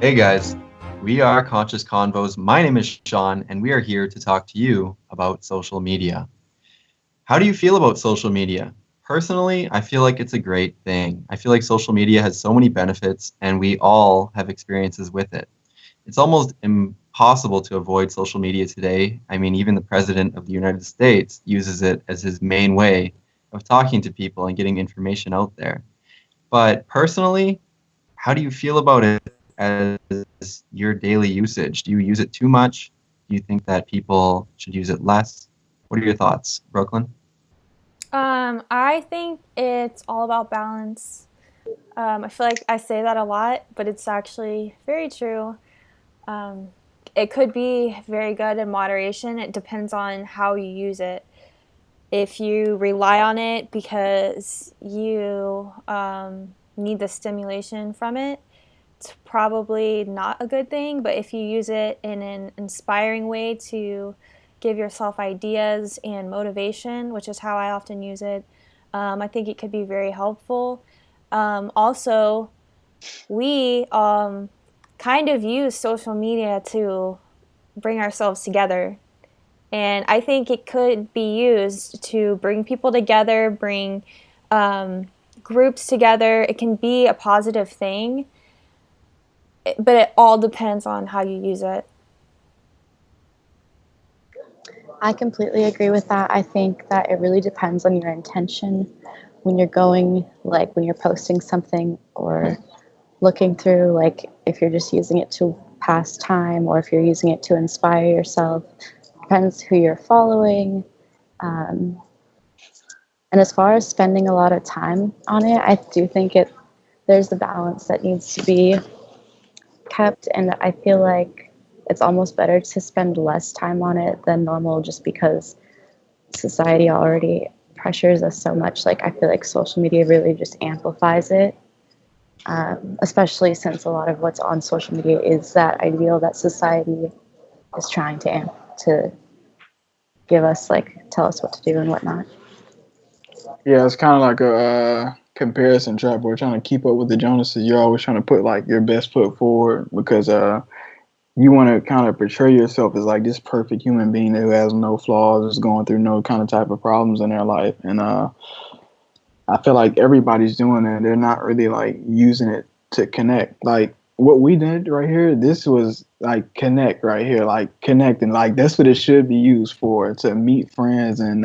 Hey guys, we are Conscious Convos. My name is Sean, and we are here to talk to you about social media. How do you feel about social media? Personally, I feel like it's a great thing. I feel like social media has so many benefits, and we all have experiences with it. It's almost impossible to avoid social media today. I mean, even the President of the United States uses it as his main way of talking to people and getting information out there. But personally, how do you feel about it as your daily usage? Do you use it too much? Do you think that people should use it less? What are your thoughts, Brooklyn? I think it's all about balance. I feel like I say that a lot, but it's actually very true. Um, it could be very good in moderation. It depends on how you use it. If you rely on it because you need the stimulation from it, it's probably not a good thing. But if you use it in an inspiring way to give yourself ideas and motivation, which is how I often use it, I think it could be very helpful. Also, we kind of use social media to bring ourselves together. And I think it could be used to bring people together, bring um, groups together. It can be a positive thing, but it all depends on how you use it. I completely agree with that. I think that it really depends on your intention when you're going, like when you're posting something or looking through, like if you're just using it to pass time or if you're using it to inspire yourself. Depends who you're following. Um, and as far as spending a lot of time on it, I do think there's the balance that needs to be kept. And I feel like it's almost better to spend less time on it than normal just because society already pressures us so much. Like I feel like social media really just amplifies it, especially since a lot of what's on social media is that ideal that society is trying to give us, like tell us what to do and whatnot. Yeah, it's kind of like a comparison trap. We're trying to keep up with the Jonases. You're always trying to put like your best foot forward because you want to kind of portray yourself as like this perfect human being who has no flaws, is going through no kind of type of problems in their life. And I feel like everybody's doing it. They're not really like using it to connect. Like what we did right here, this was like connect right here, like connecting. Like that's what it should be used for, to meet friends and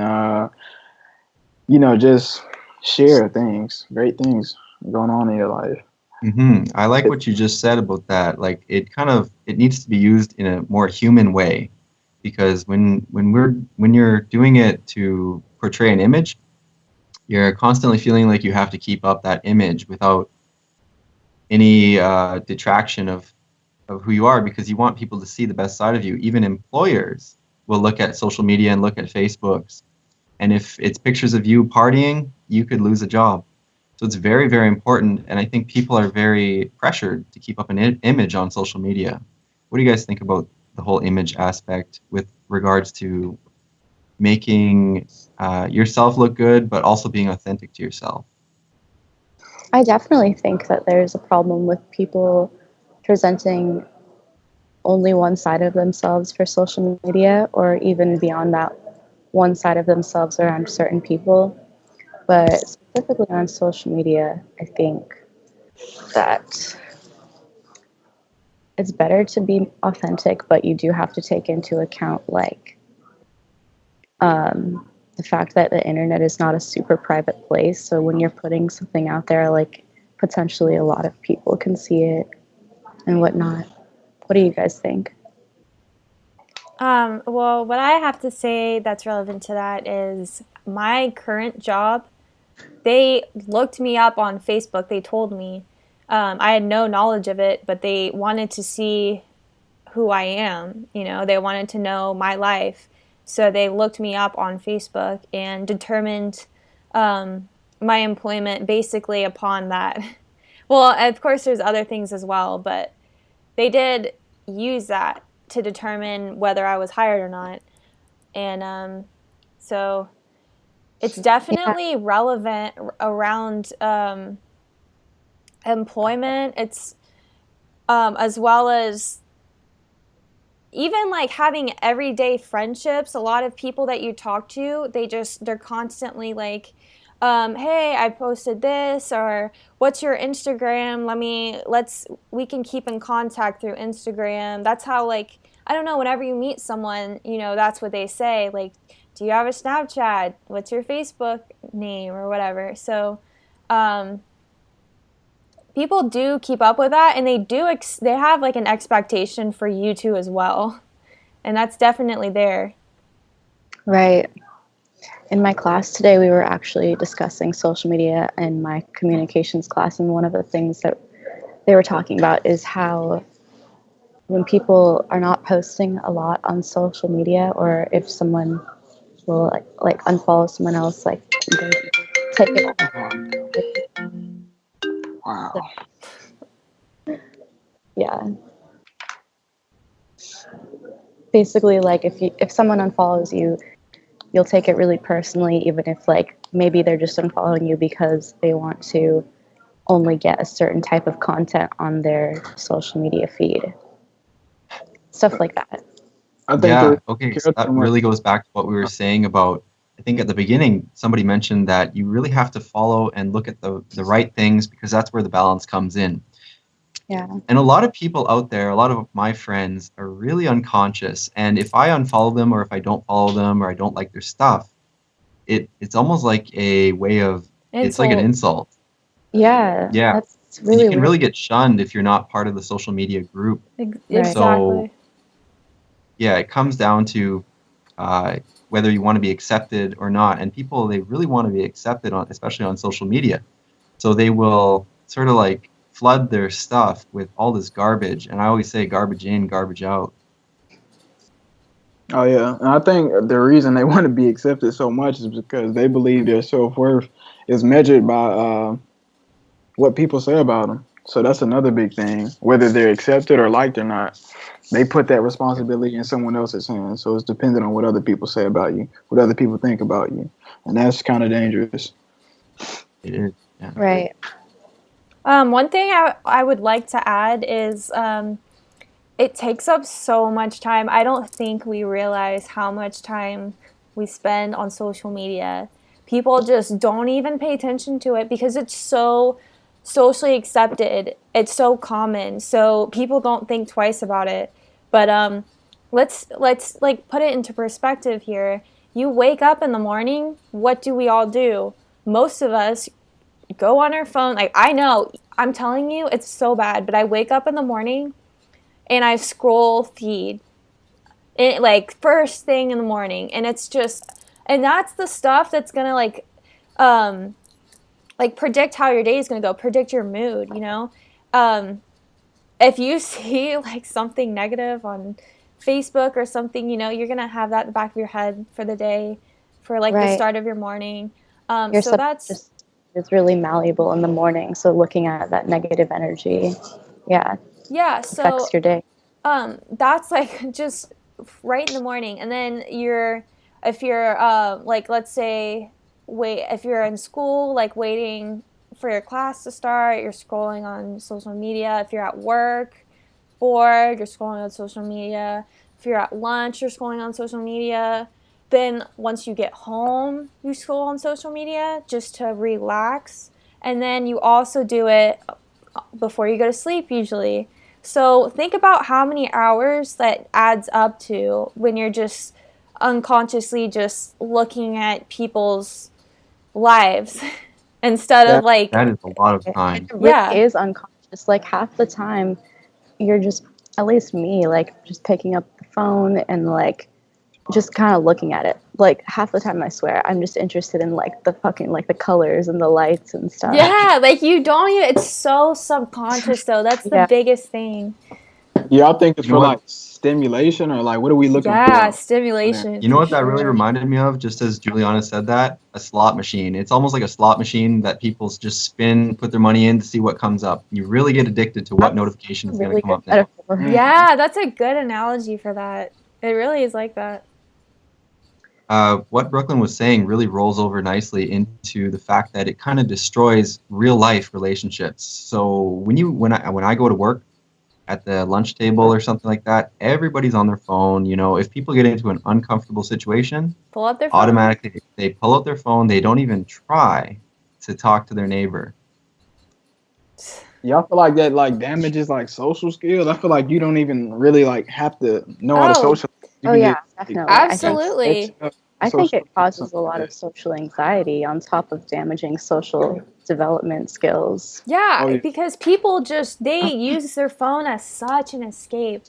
just share things, great things going on in your life. I like what you just said about that. Like it needs to be used in a more human way because when you're doing it to portray an image, you're constantly feeling like you have to keep up that image without any detraction of who you are because you want people to see the best side of you. Even employers will look at social media and look at Facebooks. And if it's pictures of you partying, you could lose a job. So it's very, very important. And I think people are very pressured to keep up an image on social media. What do you guys think about the whole image aspect with regards to making yourself look good, but also being authentic to yourself? I definitely think that there's a problem with people presenting only one side of themselves for social media or even beyond that one side of themselves around certain people. But specifically on social media, I think that it's better to be authentic, but you do have to take into account like the fact that the internet is not a super private place. So when you're putting something out there, like potentially a lot of people can see it and whatnot. What do you guys think? Well, what I have to say that's relevant to that is my current job. They looked me up on Facebook. They told me I had no knowledge of it, but they wanted to see who I am. They wanted to know my life. So they looked me up on Facebook and determined my employment basically upon that. Well, of course, there's other things as well, but they did use that to determine whether I was hired or not. And so it's Yeah, definitely relevant around employment. It's as well as even like having everyday friendships. A lot of people that you talk to, they're constantly like, hey, I posted this, or what's your Instagram? We can keep in contact through Instagram. That's how, like, I don't know, whenever you meet someone, that's what they say. Like, do you have a Snapchat? What's your Facebook name or whatever? So, people do keep up with that, and they have like an expectation for you too as well. And that's definitely there. Right. In my class today, we were actually discussing social media in my communications class, and one of the things that they were talking about is how when people are not posting a lot on social media, or if someone will like unfollow someone else, like they take it. Wow. Yeah. Basically, like if someone unfollows you, you'll take it really personally, even if like maybe they're just unfollowing you because they want to only get a certain type of content on their social media feed. Stuff like that. I think Yeah, okay, so that really goes back to what we were saying about, I think at the beginning, somebody mentioned that you really have to follow and look at the right things, because that's where the balance comes in. Yeah. And a lot of people out there, a lot of my friends are really unconscious. And if I unfollow them, or if I don't follow them, or I don't like their stuff, it's almost like a way of, it's like an insult. Yeah. Yeah. That's really you can weird. really get shunned if you're not part of the social media group. Exactly. So, yeah, it comes down to whether you want to be accepted or not. And people, they really want to be accepted, especially on social media. So they will sort of like flood their stuff with all this garbage. And I always say garbage in, garbage out. Oh, yeah. And I think the reason they want to be accepted so much is because they believe their self-worth is measured by what people say about them. So that's another big thing. Whether they're accepted or liked or not, they put that responsibility in someone else's hands. So it's dependent on what other people say about you, what other people think about you. And that's kind of dangerous. It is. Yeah. Right. One thing I would like to add is it takes up so much time. I don't think we realize how much time we spend on social media. People just don't even pay attention to it because it's so socially accepted. It's so common. So people don't think twice about it. But let's like put it into perspective here. You wake up in the morning, what do we all do? Most of us go on our phone. Like, I know, I'm telling you, it's so bad, but I wake up in the morning and I scroll feed like first thing in the morning, and it's just, and that's the stuff that's gonna like predict how your day is gonna go, predict your mood, if you see like something negative on Facebook or something, you're gonna have that in the back of your head for the day, for like the start of your morning. So that's it's really malleable in the morning. So looking at that negative energy, so affects your day. That's like just right in the morning, and then if you're like, let's say, if you're in school, like waiting for your class to start, you're scrolling on social media. If you're at work, bored, you're scrolling on social media. If you're at lunch, you're scrolling on social media. Then once you get home, you scroll on social media just to relax. And then you also do it before you go to sleep usually. So think about how many hours that adds up to when you're just unconsciously just looking at people's lives instead of like... That is a lot of time. It really is unconscious. Like half the time you're just, at least me, like just picking up the phone and like just kind of looking at it. Like half the time, I swear, I'm just interested in like the fucking like the colors and the lights and stuff. Yeah, like you don't even, it's so subconscious though. That's the biggest thing. Yeah, I think it's for like stimulation, or like what are we looking for? Yeah, stimulation. You know what that really reminded me of, just as Juliana said that? A slot machine. It's almost like a slot machine that people just spin, put their money in to see what comes up. You really get addicted to what notification is going to come up now. Yeah, that's a good analogy for that. It really is like that. What Brooklyn was saying really rolls over nicely into the fact that it kind of destroys real life relationships. So when I go to work, at the lunch table or something like that, everybody's on their phone. You know, if people get into an uncomfortable situation, Pull up their phone. automatically they pull out their phone. They don't even try to talk to their neighbor. Y'all feel like that like damages like social skills? I feel like you don't even really like have to know how to Oh. social. You Oh can yeah, just, like, definitely. Absolutely. I think social it causes a something lot like of that. social anxiety on top of damaging social development skills. Yeah, Oh, yeah. because people just they use their phone as such an escape.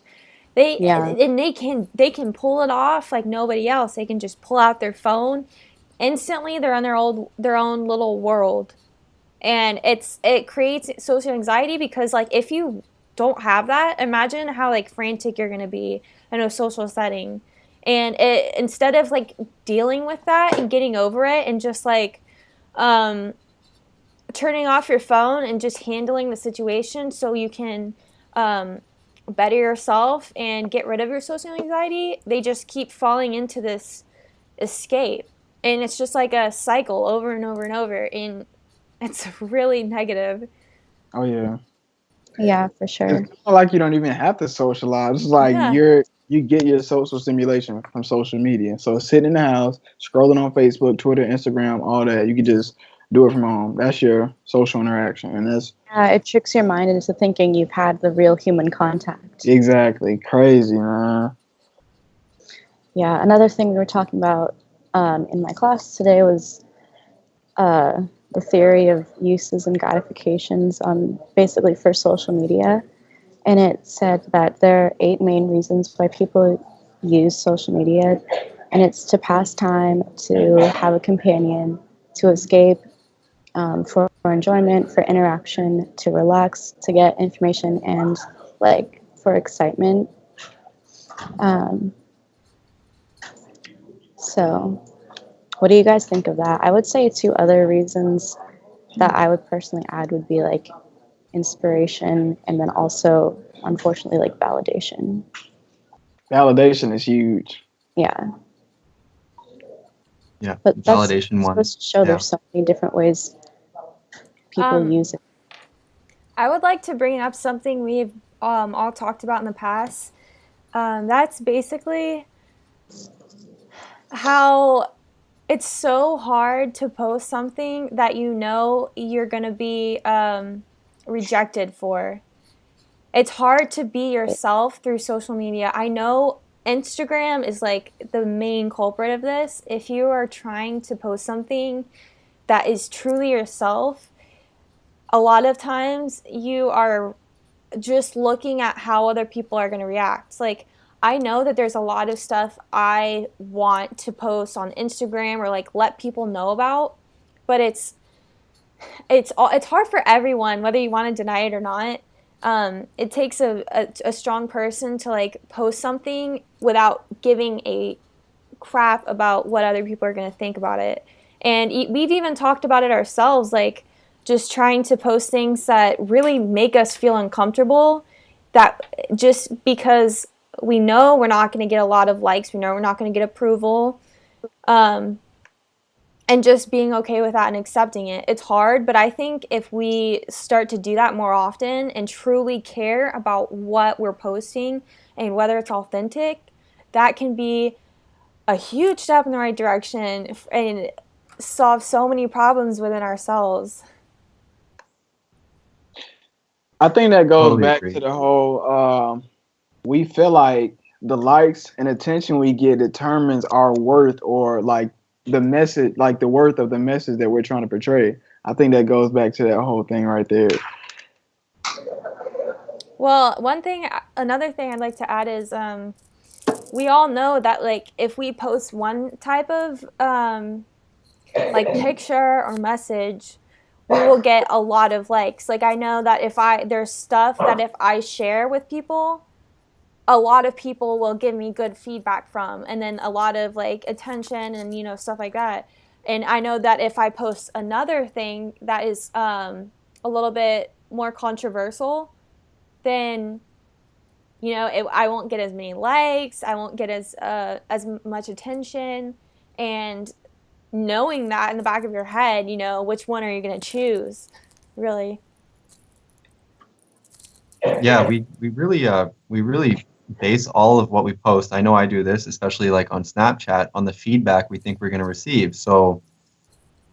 Yeah. And they can pull it off like nobody else. They can just pull out their phone instantly. They're in their own little world, and it creates social anxiety because like if you don't have that, imagine how like frantic you're gonna be in a social setting, and it instead of like dealing with that and getting over it and just like um, turning off your phone and just handling the situation so you can better yourself and get rid of your social anxiety, they just keep falling into this escape. And it's just like a cycle over and over and over. And it's really negative. Oh yeah. Yeah, for It's sure. kinda like you don't even have to socialize. It's like Yeah. you get your social stimulation from social media. So sitting in the house, scrolling on Facebook, Twitter, Instagram, all that, you can just do it from home. That's your social interaction, and that's It tricks your mind into thinking you've had the real human contact. exactly crazy, man. Yeah, another thing we were talking about in my class today was the theory of uses and gratifications basically for social media. And it said that there are 8 main reasons why people use social media. And it's to pass time, to have a companion, to escape, for enjoyment, for interaction, to relax, to get information, and like for excitement. Um, so, what do you guys think of that? I would say 2 other reasons that I would personally add would be like inspiration and then also, unfortunately, like validation. Validation is huge. Yeah. Yeah, But that's validation one. supposed to show Yeah. there's so many different ways people use it. I would like to bring up something we've all talked about in the past. That's basically how it's so hard to post something that you know you're going to be rejected for. It's hard to be yourself through social media. I know Instagram is like the main culprit of this. If you are trying to post something that is truly yourself, a lot of times you are just looking at how other people are going to react. Like, I know that there's a lot of stuff I want to post on Instagram or like let people know about, but it's hard for everyone, whether you want to deny it or not. It takes a strong person to like post something without giving a crap about what other people are going to think about it. And we've even talked about it ourselves, like just trying to post things that really make us feel uncomfortable, that just because we know we're not going to get a lot of likes, we know we're not going to get approval, and just being okay with that and accepting it. It's hard, but I think if we start to do that more often and truly care about what we're posting and whether it's authentic, that can be a huge step in the right direction and solve so many problems within ourselves. I think that goes Totally back agree. to the whole we feel like the likes and attention we get determines our worth or like the message, like the worth of the message that we're trying to portray. I think that goes back to that whole thing right there. Well, another thing I'd like to add is we all know that like if we post one type of like picture or message, we will get a lot of likes. Like I know that there's stuff that if I share with people, a lot of people will give me good feedback from, and then a lot of like attention and stuff like that. And I know that if I post another thing that is a little bit more controversial, then I won't get as many likes, I won't get as much attention. And knowing that in the back of your head, which one are you going to choose, really? Yeah, we really base all of what we post. I know I do this, especially like on Snapchat, on the feedback we think we're going to receive. So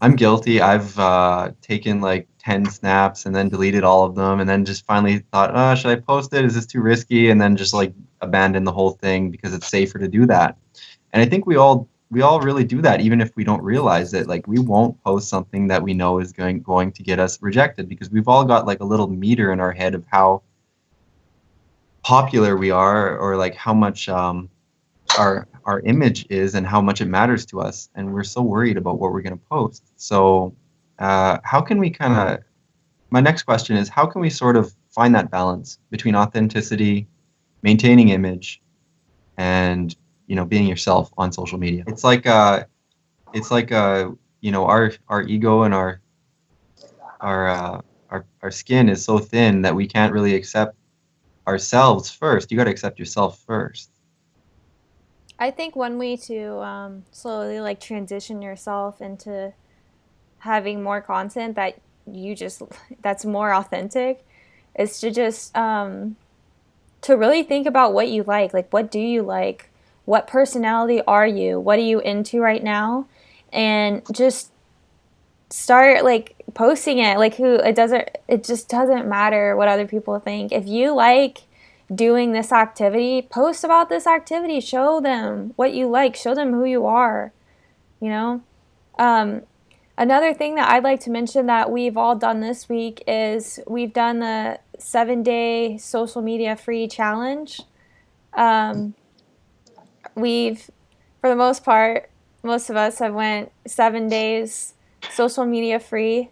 I'm guilty. I've taken like 10 snaps and then deleted all of them, and then just finally thought, oh, should I post it? Is this too risky? And then just like abandon the whole thing because it's safer to do that. And I think we all really do that, even if we don't realize it. Like we won't post something that we know is going to get us rejected because we've all got like a little meter in our head of how popular we are, or like how much our image is and how much it matters to us, and we're so worried about what we're going to post. So how can we kind of, my next question is, how can we sort of find that balance between authenticity, maintaining image, and being yourself on social media? It's like our ego and our skin is so thin that we can't really accept ourselves first. You got to accept yourself first. I think one way to slowly like transition yourself into having more content that you just that's more authentic is to just to really think about what you like what do you like, what personality are you, what are you into right now, and just start like posting it. Like who it just doesn't matter what other people think. If you like doing this activity, post about this activity, show them what you like, show them who you are, you know. Another thing that I'd like to mention that we've all done this week is we've done the 7-day social media free challenge. We've, for the most part, most of us have went 7 days social media free.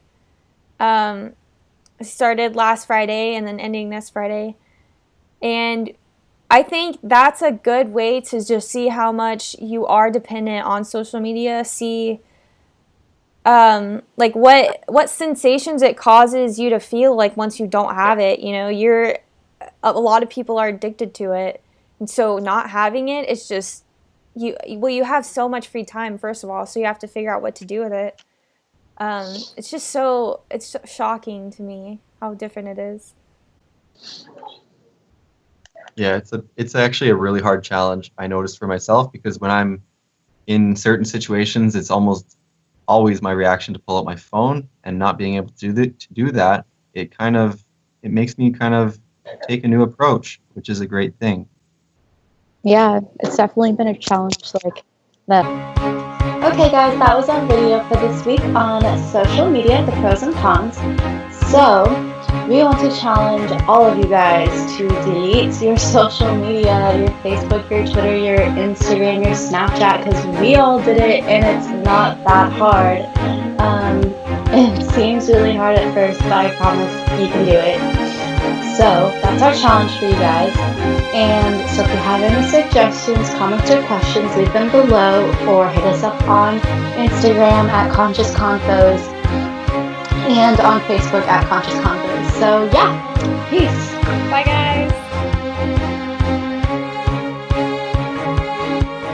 Started last Friday and then ending this Friday. And I think that's a good way to just see how much you are dependent on social media, see like what sensations it causes you to feel like once you don't have it. A lot of people are addicted to it. And so not having it, it's just you have so much free time, first of all, so you have to figure out what to do with it. It's so shocking to me how different it is. Yeah, it's actually a really hard challenge, I noticed for myself, because when I'm in certain situations, it's almost always my reaction to pull out my phone, and not being able to do that, it makes me kind of take a new approach, which is a great thing. Yeah, it's definitely been a challenge like that. Okay, guys, that was our video for this week on social media, the pros and cons. So, we want to challenge all of you guys to delete your social media, your Facebook, your Twitter, your Instagram, your Snapchat, because we all did it and it's not that hard. It seems really hard at first, but I promise you can do it. So that's our challenge for you guys. And so if you have any suggestions, comments, or questions, leave them below or hit us up on Instagram at Conscious Confoes and on Facebook at Conscious Confoes. So yeah, peace. Bye guys.